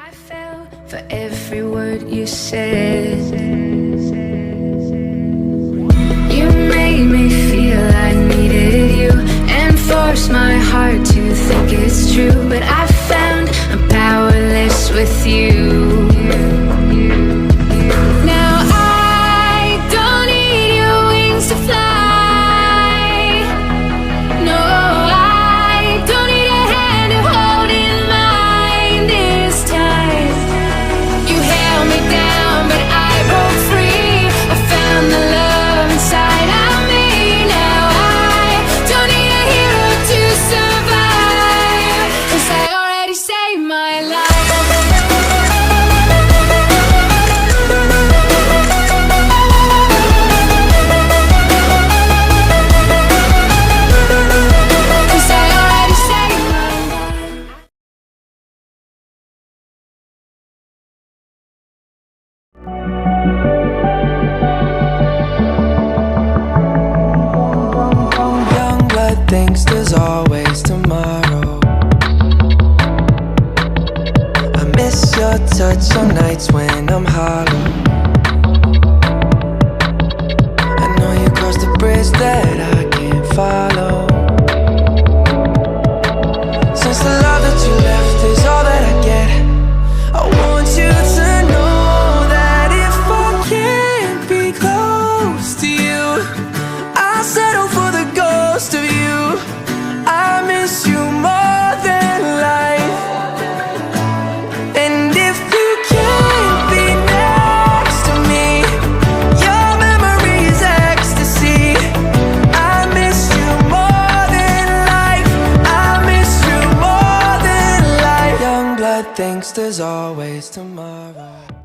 I fell for every word you said. You made me feel I needed you and forced my heart to think it's true. But I found I'm powerless with you. Now I don't need your wings to fly. No, I don't need a hand to hold in mine this time. You held me down, but I broke free. I found the love inside of me. Now I don't need a hero to survive, 'cause I already saved my life. Young blood thinks there's always tomorrow. I miss your touch on nights when I'm hollow. I know you crossed the bridge that I can't follow. Since the love that you left is all that I get, I want you to know that if I can't be close to you, I'll settle for the ghost of you. I miss you more than life. And if you can't be next to me, your memory is ecstasy. I miss you more than life. I miss you more than life. Young blood thinks there's always tomorrow.